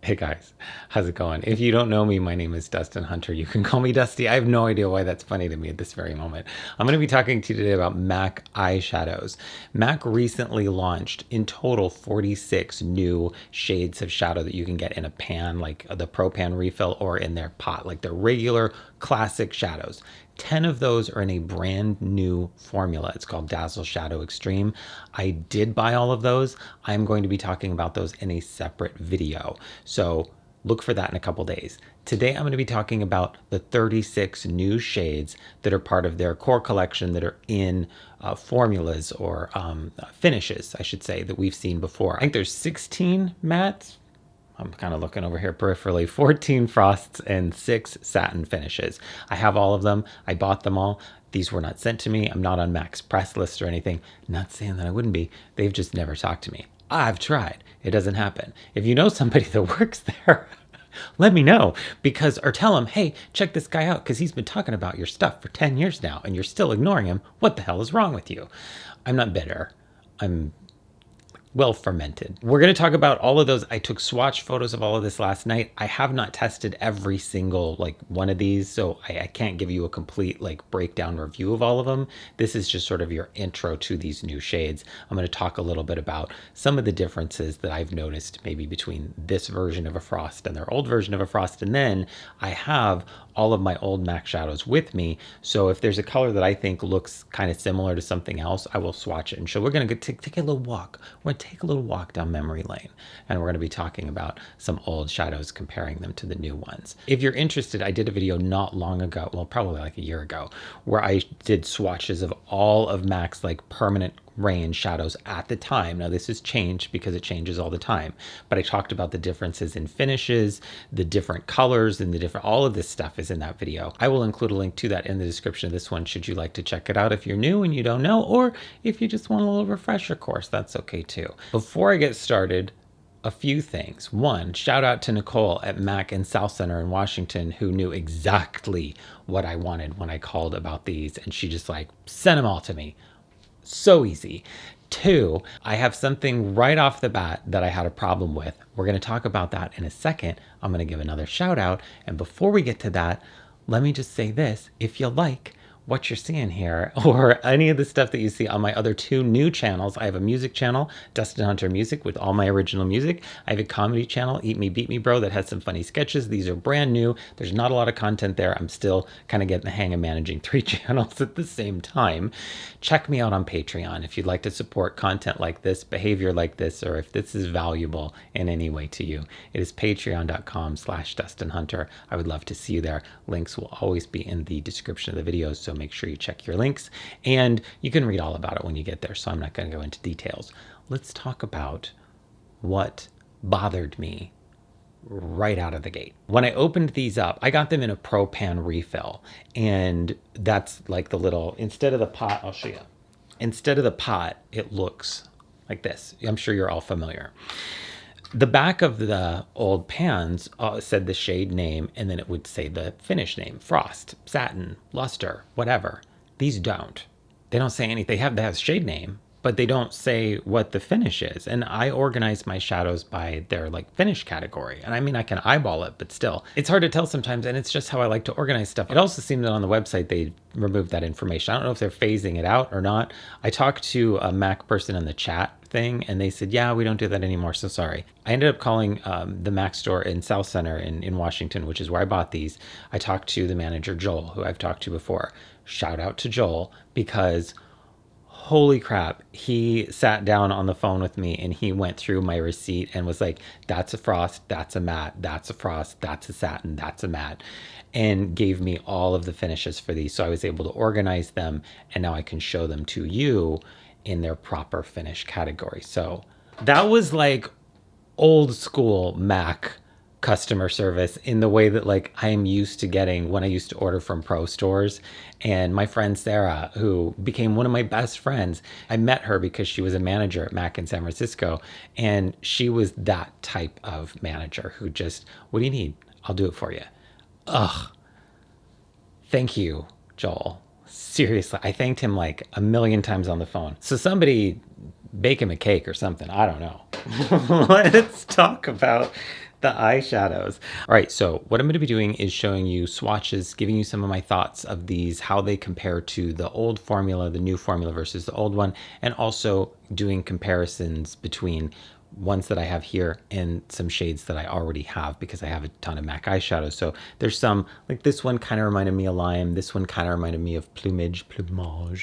Hey guys, how's it going? If you don't know me, my name is Dustin Hunter. You can call me Dusty. I have no idea why that's funny to me at this very moment. I'm going to be talking to you today about MAC eyeshadows. MAC recently launched in total 46 new shades of shadow that you can get in a pan, like the Pro Pan refill, or in their pot, like their regular classic shadows. 10 of those are in a brand new formula. It's called Dazzle Shadow Extreme. I did buy all of those. I'm going to be talking about those in a separate video. So look for that in a couple days. Today, I'm going to be talking about the 36 new shades that are part of their core collection that are in formulas or finishes, I should say, that we've seen before. I think there's 16 mattes. I'm kind of looking over here peripherally, 14 frosts and 6 satin finishes. I have all of them. I bought them all. These were not sent to me. I'm not on MAC's press list or anything. Not saying that I wouldn't be. They've just never talked to me. I've tried. It doesn't happen. If you know somebody that works there, let me know, because, or tell him, hey, check this guy out because he's been talking about your stuff for 10 years now and you're still ignoring him. What the hell is wrong with you? I'm not bitter. I'm well fermented. We're going to talk about all of those. I took swatch photos of all of this last night. I have not tested every single one of these, so I can't give you a complete breakdown review of all of them. This is just sort of your intro to these new shades. I'm going to talk a little bit about some of the differences that I've noticed maybe between this version of a frost and their old version of a frost. And then I have all of my old MAC shadows with me. So if there's a color that I think looks kind of similar to something else, I will swatch it and show. We're going to take a little walk. We're going to take a little walk down memory lane, and we're going to be talking about some old shadows, comparing them to the new ones. If you're interested, I did a video not long ago, well, probably like a year ago, where I did swatches of all of MAC's permanent range shadows at the time. Now this has changed because it changes all the time, but I talked about the differences in finishes, the different colors, and all of this stuff is in that video. I will include a link to that in the description of this one should you like to check it out if you're new and you don't know, or if you just want a little refresher course, that's okay too. Before I get started, a few things. One, shout out to Nicole at MAC in South Center in Washington, who knew exactly what I wanted when I called about these, and she just sent them all to me. So easy. Two, I have something right off the bat that I had a problem with. We're going to talk about that in a second. I'm going to give another shout out. And before we get to that, let me just say this. If you like what you're seeing here, or any of the stuff that you see on my other two new channels, I have a music channel, Dustin Hunter Music, with all my original music. I have a comedy channel, Eat Me, Beat Me Bro, that has some funny sketches. These are brand new. There's not a lot of content there. I'm still kind of getting the hang of managing 3 channels at the same time. Check me out on Patreon if you'd like to support content like this, behavior like this, or if this is valuable in any way to you. It is patreon.com/Dustin Hunter. I would love to see you there. Links will always be in the description of the videos, so make sure you check your links, and you can read all about it when you get there, so I'm not going to go into details. Let's talk about what bothered me right out of the gate. When I opened these up, I got them in a Pro Pan refill, and that's the little, instead of the pot, I'll show you. Instead of the pot, it looks like this. I'm sure you're all familiar. The back of the old pans said the shade name, and then it would say the finish name: frost, satin, luster, whatever. These don't. They don't say anything. They have shade name, but they don't say what the finish is. And I organize my shadows by their finish category. And I mean, I can eyeball it, but still, it's hard to tell sometimes. And it's just how I like to organize stuff. It also seemed that on the website, they removed that information. I don't know if they're phasing it out or not. I talked to a MAC person in the chat thing, and they said, yeah, we don't do that anymore, so sorry. I ended up calling the MAC store in South Center in Washington, which is where I bought these. I talked to the manager, Joel, who I've talked to before. Shout out to Joel, because holy crap, he sat down on the phone with me and he went through my receipt and was like, that's a frost, that's a matte, that's a frost, that's a satin, that's a matte, and gave me all of the finishes for these. So I was able to organize them, and now I can show them to you in their proper finish category. So that was old school MAC customer service in the way that I am used to getting when I used to order from pro stores. And my friend Sarah, who became one of my best friends, I met her because she was a manager at MAC in San Francisco, and she was that type of manager who just, what do you need? I'll do it for you. Ugh. Thank you, Joel. Seriously, I thanked him a million times on the phone. So somebody bake him a cake or something. I don't know. Let's talk about The eyeshadows. All right, so what I'm going to be doing is showing you swatches, giving you some of my thoughts of these, how they compare to the old formula, the new formula versus the old one, and also doing comparisons between ones that I have here and some shades that I already have because I have a ton of MAC eyeshadows. So there's some, like this one kind of reminded me of lime. This one kind of reminded me of plumage,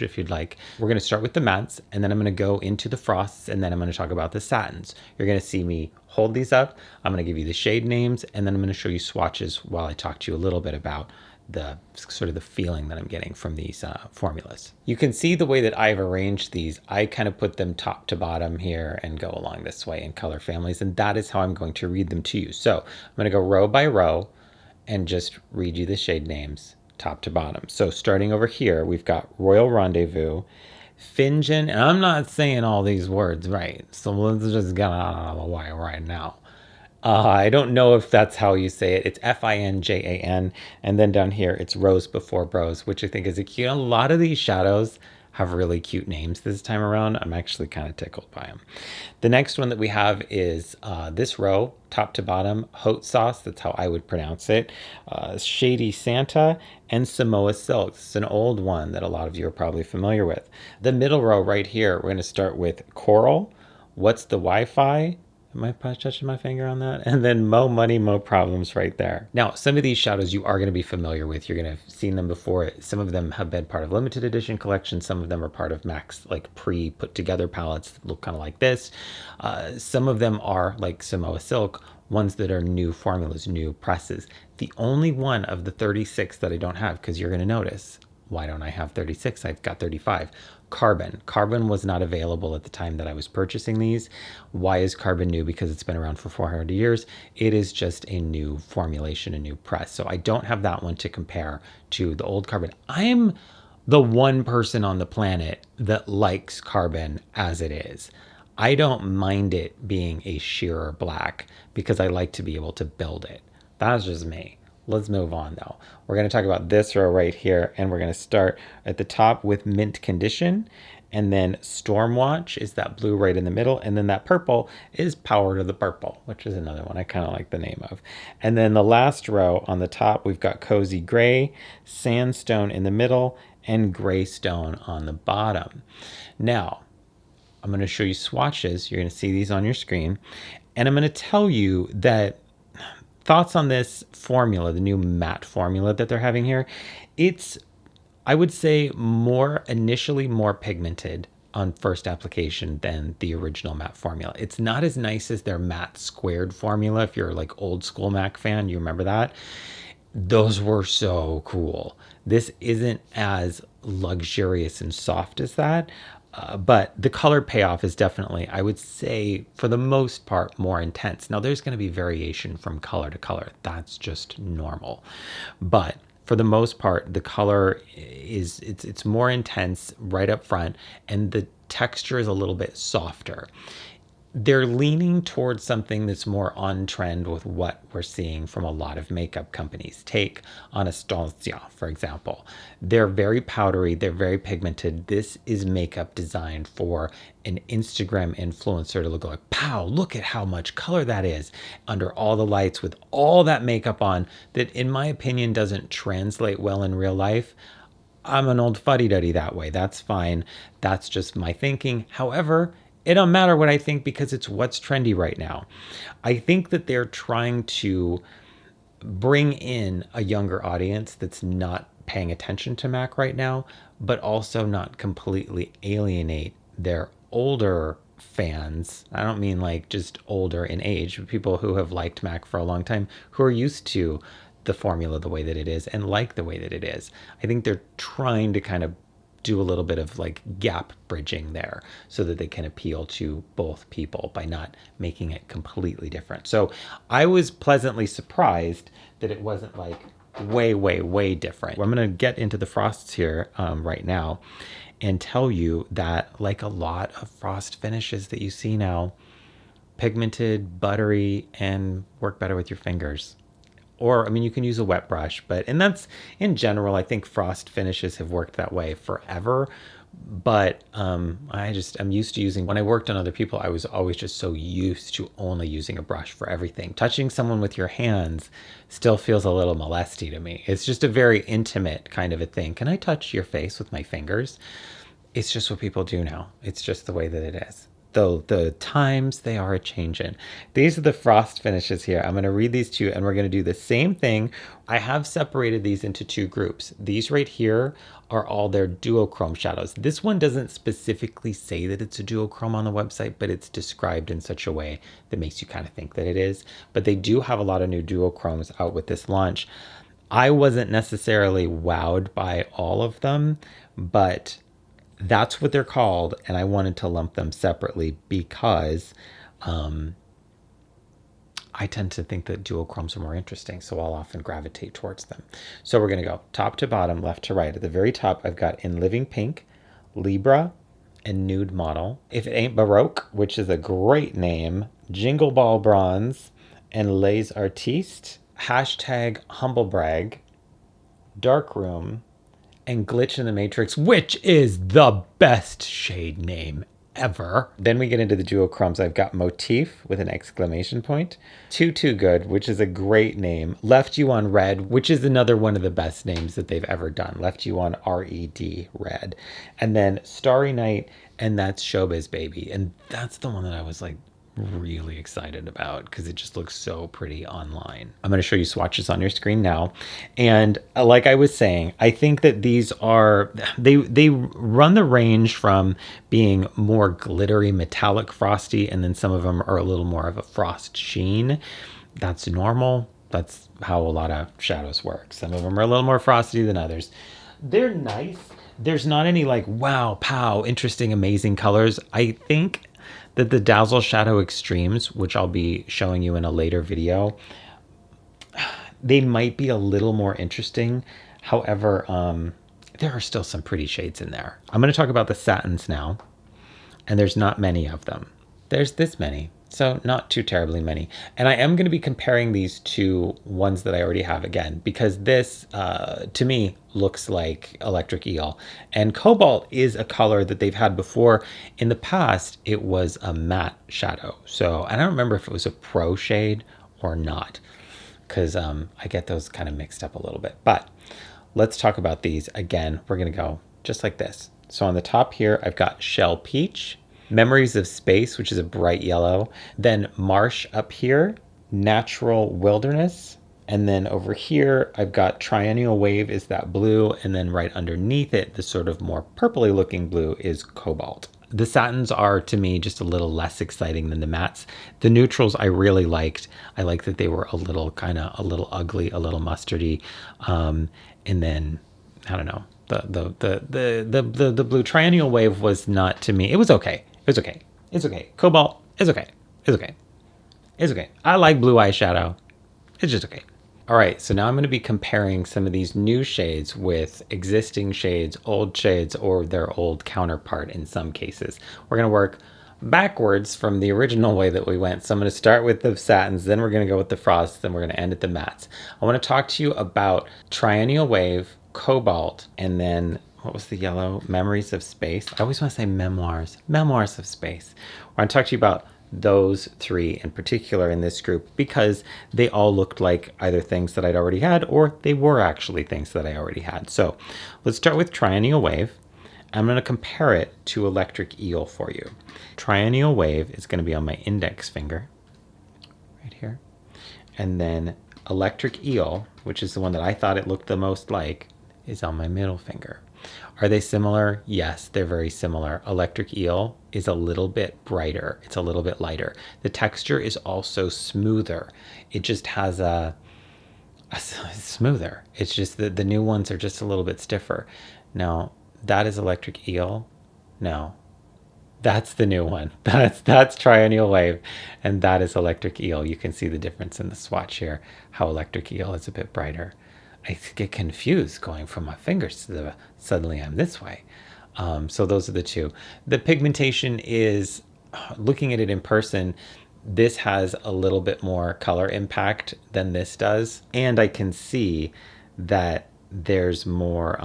if you'd like. We're going to start with the mattes, and then I'm going to go into the frosts, and then I'm going to talk about the satins. You're going to see me hold these up. I'm going to give you the shade names, and then I'm going to show you swatches while I talk to you a little bit about the sort of the feeling that I'm getting from these formulas. You can see the way that I've arranged these. I kind of put them top to bottom here and go along this way in color families, and that is how I'm going to read them to you. So I'm going to go row by row and just read you the shade names top to bottom. So starting over here, we've got Royal Rendezvous, Fingen, and I'm not saying all these words right, so let's just get out of the way right now. I don't know if that's how you say it. It's Finjan. And then down here, it's Rose Before Bros, which I think is a cute. A lot of these shadows have really cute names this time around. I'm actually kind of tickled by them. The next one that we have is this row, top to bottom, Haute Sauce. That's how I would pronounce it. Shady Santa and Samoa Silk. It's an old one that a lot of you are probably familiar with. The middle row right here, we're going to start with Coral. What's the Wi-Fi? Am I touching my finger on that? And then Mo Money, Mo Problems right there. Now, some of these shadows you are going to be familiar with. You're going to have seen them before. Some of them have been part of limited edition collections. Some of them are part of MAC's like pre-put together palettes that look kind of like this. Some of them are like Samoa Silk, ones that are new formulas, new presses. The only one of the 36 that I don't have, because you're going to notice, why don't I have 36? I've got 35. Carbon. Carbon was not available at the time that I was purchasing these. Why is Carbon new? Because it's been around for 400 years. It is just a new formulation, a new press. So I don't have that one to compare to the old Carbon. I'm the one person on the planet that likes Carbon as it is. I don't mind it being a sheer black because I like to be able to build it. That's just me. Let's move on though. We're going to talk about this row right here, and we're going to start at the top with Mint Condition, and then Stormwatch is that blue right in the middle, and then that purple is Power to the Purple, which is another one I kind of like the name of. And then the last row on the top, we've got Cozy Gray, Sandstone in the middle, and Graystone on the bottom. Now, I'm going to show you swatches. You're going to see these on your screen, and I'm going to tell you that thoughts on this formula, the new matte formula that they're having here. It's, I would say, initially more pigmented on first application than the original matte formula. It's not as nice as their matte squared formula. If you're like old school MAC fan, you remember that? Those were so cool. This isn't as luxurious and soft as that. But the color payoff is definitely, I would say, for the most part, more intense. Now, there's going to be variation from color to color. That's just normal. But for the most part, the color is, it's more intense right up front, and the texture is a little bit softer. They're leaning towards something that's more on trend with what we're seeing from a lot of makeup companies. Take Anastasia, for example. They're very powdery, they're very pigmented. This is makeup designed for an Instagram influencer to look like, pow, look at how much color that is under all the lights with all that makeup on that, in my opinion, doesn't translate well in real life. I'm an old fuddy-duddy that way. That's fine. That's just my thinking. However, it don't matter what I think because it's what's trendy right now. I think that they're trying to bring in a younger audience that's not paying attention to MAC right now, but also not completely alienate their older fans. I don't mean like just older in age, but people who have liked MAC for a long time, who are used to the formula the way that it is and like the way that it is. I think they're trying to kind of do a little bit of like gap bridging there so that they can appeal to both people by not making it completely different. So I was pleasantly surprised that it wasn't like way different. I'm going to get into the frosts here right now and tell you that, like a lot of frost finishes that you see now, pigmented, buttery, and work better with your fingers. Or, I mean, you can use a wet brush, and that's in general, I think frost finishes have worked that way forever. But I'm used to using, when I worked on other people, I was always just so used to only using a brush for everything. Touching someone with your hands still feels a little molesty to me. It's just a very intimate kind of a thing. Can I touch your face with my fingers? It's just what people do now. It's just the way that it is. Though the times they are a changing. These are the frost finishes here. I'm going to read these to you and we're going to do the same thing. I have separated these into two groups. These right here are all their duochrome shadows. This one doesn't specifically say that it's a duochrome on the website, but it's described in such a way that makes you kind of think that it is. But they do have a lot of new duochromes out with this launch. I wasn't necessarily wowed by all of them, but that's what they're called, and I wanted to lump them separately because I tend to think that duochromes are more interesting, so I'll often gravitate towards them. So we're going to go top to bottom, left to right. At the very top, I've got In Living Pink, Libra, and Nude Model. If It Ain't Baroque, which is a great name, Jingle Ball Bronze, and Les Artistes, hashtag Humble Brag, Darkroom, and Glitch in the Matrix, which is the best shade name ever. Then we get into the duochromes. I've got Motif with an exclamation point, Too Good, which is a great name, Left You on Red, which is another one of the best names that they've ever done, Left You on Red, Red, and then Starry Night, and that's Showbiz Baby, and that's the one that I was like really excited about because it just looks so pretty online. I'm going to show you swatches on your screen now. And like I was saying, I think that these are, they run the range from being more glittery metallic frosty, and then some of them are a little more of a frost sheen. That's normal. That's how a lot of shadows work. Some of them are a little more frosty than others. They're nice. There's not any like, wow, pow, interesting, amazing colors. I think that the Dazzle Shadow Extremes, which I'll be showing you in a later video, they might be a little more interesting. However, there are still some pretty shades in there. I'm going to talk about the satins now, and there's not many of them. There's this many, so not too terribly many. And I am going to be comparing these to ones that I already have again, because this, to me, looks like Electric Eel. And Cobalt is a color that they've had before. In the past, it was a matte shadow. So I don't remember if it was a pro shade or not, because I get those kind of mixed up a little bit. But let's talk about these. Again, we're going to go just like this. So on the top here, I've got Shell Peach, Memories of Space, which is a bright yellow, then Marsh up here, Natural Wilderness, and then over here I've got Triennial Wave is that blue, and then right underneath it, the sort of more purpley looking blue is Cobalt. The satins are, to me, just a little less exciting than the mattes. The neutrals I really liked. I like that they were a little ugly, a little mustardy, and then I don't know. The blue Triennial Wave was not, to me. It was okay. It's okay. It's okay. Cobalt is okay. It's okay. It's okay. I like blue eyeshadow. It's just okay. All right, so now I'm going to be comparing some of these new shades with existing shades, old shades, or their old counterpart in some cases. We're going to work backwards from the original way that we went. So I'm going to start with the satins, then we're going to go with the frosts, then we're going to end at the mattes. I want to talk to you about Triennial Wave, Cobalt, and then what was the yellow? Memories of Space. I always want to say Memoirs. Memoirs of Space. I want to talk to you about those three in particular in this group because they all looked like either things that I'd already had or they were actually things that I already had. So let's start with Triennial Wave. I'm going to compare it to Electric Eel for you. Triennial Wave is going to be on my index finger right here. And then Electric Eel, which is the one that I thought it looked the most like, is on my middle finger. Are they similar? Yes, they're very similar. Electric Eel is a little bit brighter. It's a little bit lighter. The texture is also smoother. It just has a smoother. It's just that the new ones are just a little bit stiffer. Now, that is Electric Eel. No, that's the new one. That's Triennial Wave, and that is Electric Eel. You can see the difference in the swatch here, how Electric Eel is a bit brighter. I get confused going from my fingers to the, suddenly I'm this way. So those are the two. The pigmentation is, looking at it in person, this has a little bit more color impact than this does. And I can see that there's more,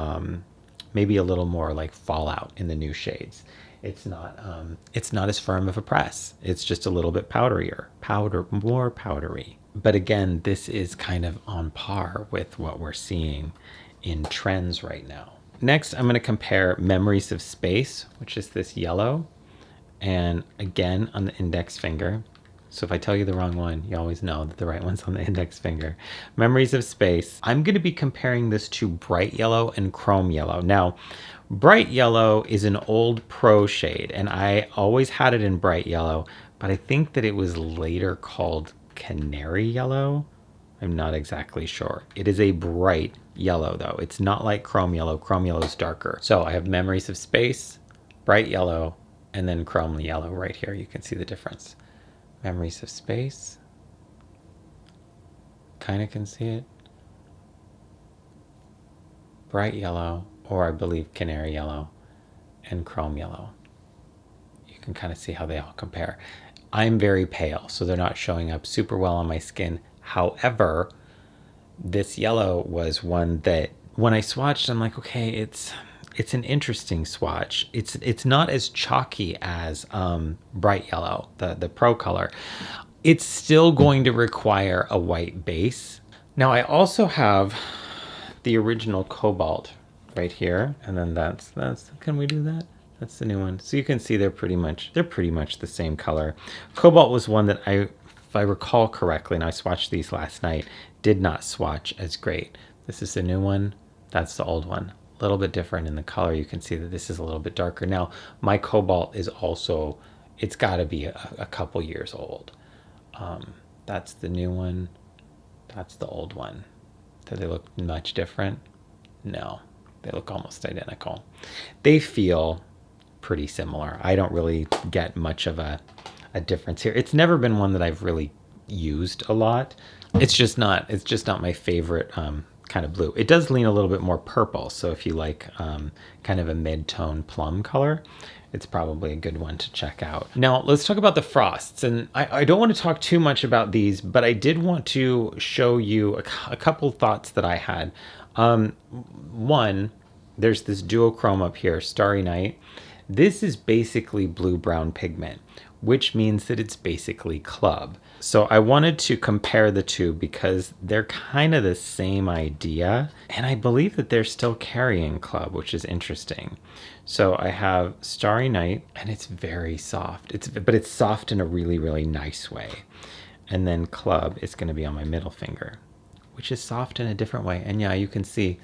maybe a little more like fallout in the new shades. It's not as firm of a press. It's just a little bit more powdery. But again, this is kind of on par with what we're seeing in trends right now. Next, I'm going to compare Memories of Space, which is this yellow, and again on the index finger. So if I tell you the wrong one, you always know that the right one's on the index finger. Memories of Space. I'm going to be comparing this to Bright Yellow and Chrome Yellow. Now, Bright Yellow is an old pro shade, and I always had it in Bright Yellow, but I think that it was later called Canary Yellow. I'm not exactly sure. It is a bright yellow though. It's not like Chrome Yellow. Chrome Yellow is darker. So I have Memories of Space, Bright Yellow, and then Chrome Yellow right here. You can see the difference. Memories of Space. Kind of can see it. Bright Yellow, or I believe Canary Yellow, and Chrome Yellow. You can kind of see how they all compare. I'm very pale, so they're not showing up super well on my skin. However, this yellow was one that when I swatched, I'm like, okay, it's an interesting swatch. It's not as chalky as Bright Yellow, the pro color. It's still going to require a white base. Now I also have the original Cobalt right here, and then that's can we do that? That's the new one. So you can see they're pretty much the same color. Cobalt was one that if I recall correctly, and I swatched these last night, did not swatch as great. This is the new one. That's the old one. A little bit different in the color. You can see that this is a little bit darker. Now, my Cobalt is also, it's got to be a couple years old. That's the new one. That's the old one. Do they look much different? No, they look almost identical. They feel pretty similar. I don't really get much of a difference here. It's never been one that I've really used a lot. It's just not my favorite kind of blue. It does lean a little bit more purple, so if you like kind of a mid-tone plum color, it's probably a good one to check out. Now let's talk about the frosts, and I don't want to talk too much about these, but I did want to show you a couple thoughts that I had. One, there's this duochrome up here, Starry Night. This is basically blue-brown pigment, which means that it's basically club. So I wanted to compare the two because they're kind of the same idea, and I believe that they're still carrying club, which is interesting. So I have Starry Night, and it's very soft. But it's soft in a really, really nice way. And then club is going to be on my middle finger, which is soft in a different way. And yeah, you can see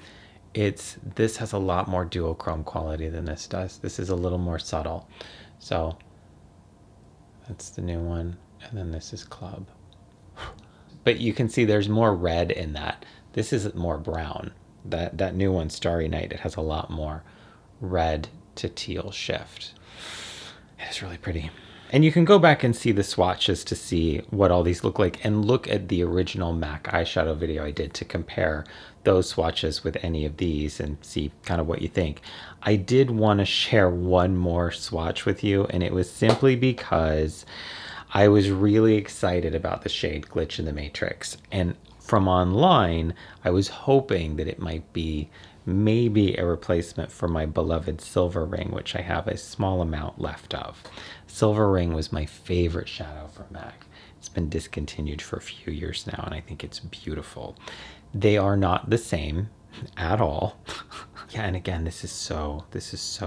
this has a lot more duochrome quality than this does. This is a little more subtle. So that's the new one. And then this is club. But you can see there's more red in that. This is more brown. That new one, Starry Night, it has a lot more red to teal shift. It's really pretty. And you can go back and see the swatches to see what all these look like, and look at the original MAC eyeshadow video I did to compare those swatches with any of these and see kind of what you think. I did want to share one more swatch with you, and it was simply because I was really excited about the shade Glitch in the Matrix. And from online, I was hoping that it might be maybe a replacement for my beloved Silver Ring, which I have a small amount left of. Silver Ring was my favorite shadow from MAC. It's been discontinued for a few years now, and I think it's beautiful. They are not the same at all. Yeah, and again, this is so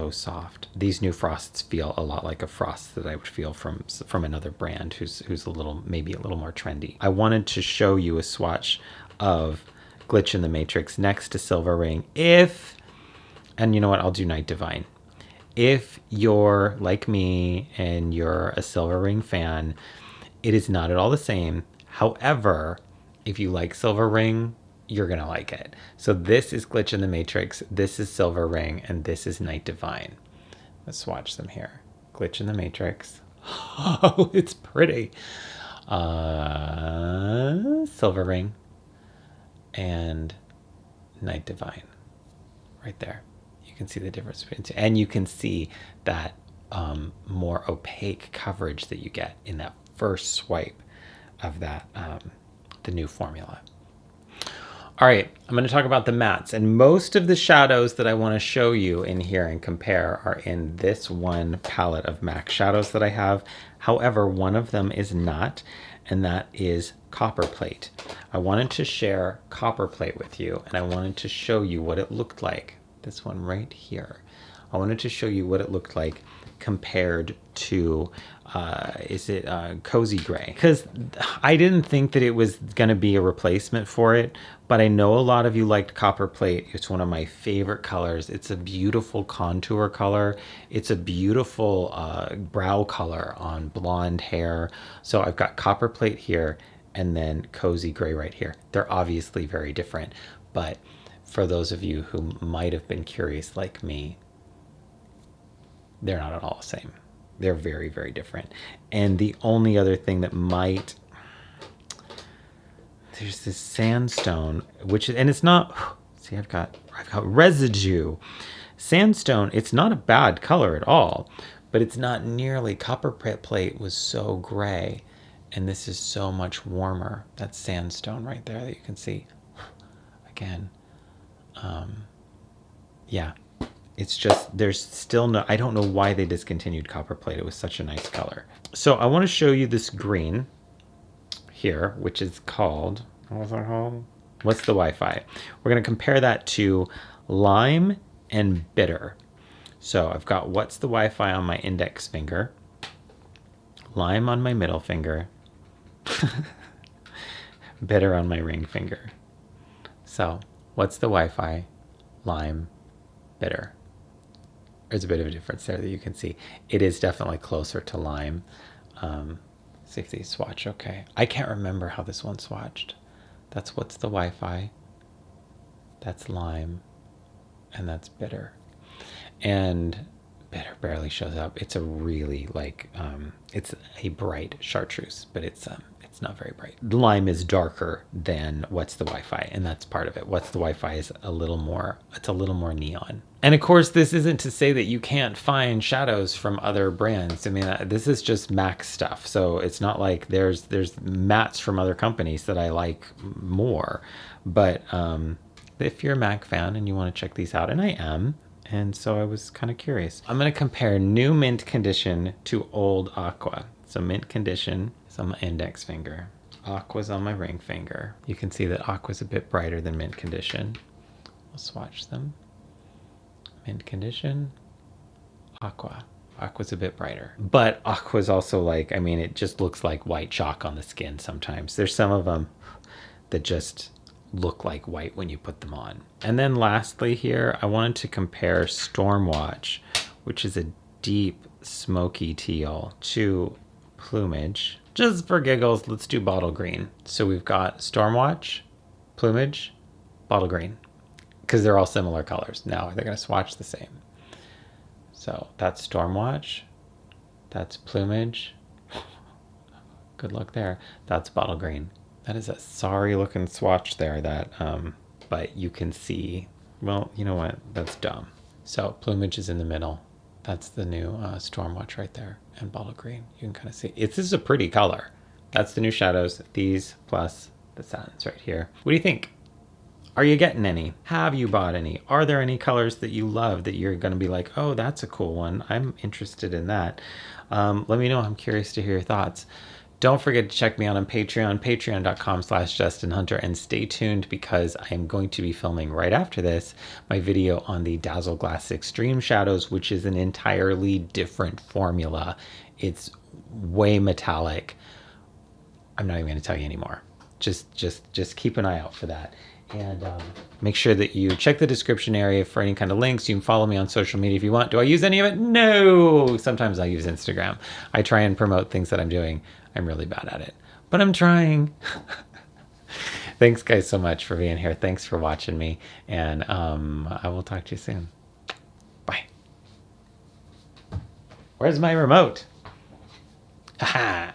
soft. These new frosts feel a lot like a frost that I would feel from another brand who's maybe a little more trendy. I wanted to show you a swatch of Glitch in the Matrix next to Silver Ring. And you know what, I'll do Night Divine. If you're like me and you're a Silver Ring fan, it is not at all the same. However, if you like Silver Ring, you're gonna like it. So this is Glitch in the Matrix, this is Silver Ring, and this is Night Divine. Let's swatch them here. Glitch in the Matrix. Oh, it's pretty. Silver Ring and Night Divine. Right there. You can see the difference between two. And you can see that more opaque coverage that you get in that first swipe of that, the new formula. All right, I'm going to talk about the mattes, and most of the shadows that I want to show you in here and compare are in this one palette of MAC shadows that I have. However, one of them is not, and that is Copperplate. I wanted to share Copperplate with you, and I wanted to show you what it looked like. This one right here. I wanted to show you what it looked like compared to Cozy Gray, because I didn't think that it was going to be a replacement for it, but I know a lot of you liked Copperplate. It's one of my favorite colors. It's a beautiful contour color. It's a beautiful brow color on blonde hair. So I've got Copperplate here and then Cozy Gray right here. They're obviously very different, but for those of you who might have been curious like me, they're not at all the same. They're very, very different. And the only other thing that might, there's this sandstone, which is, and it's not, see, I've got residue. Sandstone, it's not a bad color at all, but it's not nearly, Copperplate was so gray, and this is so much warmer. That's sandstone right there that you can see. Again, yeah. It's just, there's still no, I don't know why they discontinued Copperplate. It was such a nice color. So I want to show you this green here, which is called, what's that called? What's the Wi-Fi? We're going to compare that to Lime and Bitter. So I've got What's the Wi-Fi on my index finger, Lime on my middle finger, Bitter on my ring finger. So What's the Wi-Fi, Lime, Bitter. There's a bit of a difference there that you can see. It is definitely closer to Lime. See if these swatch okay. I can't remember how this one swatched. That's What's the Wi-Fi. That's Lime. And that's Bitter. And Bitter barely shows up. It's a really like, it's a bright chartreuse, but it's not very bright. Lime is darker than What's the Wi-Fi, and that's part of it. What's the Wi-Fi is a little more neon. And of course, this isn't to say that you can't find shadows from other brands. I mean, this is just MAC stuff. So it's not like there's mattes from other companies that I like more. But if you're a MAC fan and you want to check these out, and I am, and so I was kind of curious. I'm going to compare new Mint Condition to old Aqua. So Mint Condition is on my index finger. Aqua's on my ring finger. You can see that Aqua's a bit brighter than Mint Condition. We'll swatch them. Mint Condition, Aqua. Aqua's a bit brighter. But Aqua's also like, I mean, it just looks like white chalk on the skin sometimes. There's some of them that just look like white when you put them on. And then lastly here, I wanted to compare Stormwatch, which is a deep smoky teal, to Plumage. Just for giggles, let's do Bottle Green. So we've got Stormwatch, Plumage, Bottle Green, because they're all similar colors. Now they're going to swatch the same. So that's Stormwatch, that's Plumage. Good luck there. That's Bottle Green. That is a sorry looking swatch there, that but you can see, well, you know what, that's dumb. So Plumage is in the middle. That's the new Stormwatch right there, and Bottle Green. You can kind of see this is a pretty color. That's the new shadows, these plus the satins right here. What do you think? Are you getting any? Have you bought any? Are there any colors that you love that you're going to be like, oh, that's a cool one, I'm interested in that? Let me know. I'm curious to hear your thoughts. Don't forget to check me out on Patreon, patreon.com/Dustin Hunter, and stay tuned because I am going to be filming right after this my video on the Dazzle Glass Extreme Shadows, which is an entirely different formula. It's way metallic. I'm not even going to tell you anymore. Just keep an eye out for that. And make sure that you check the description area for any kind of links. You can follow me on social media if you want. Do I use any of it? No. Sometimes I use Instagram. I try and promote things that I'm doing. I'm really bad at it, but I'm trying. Thanks guys so much for being here. Thanks for watching me, and I will talk to you soon. Bye. Where's my remote? Aha.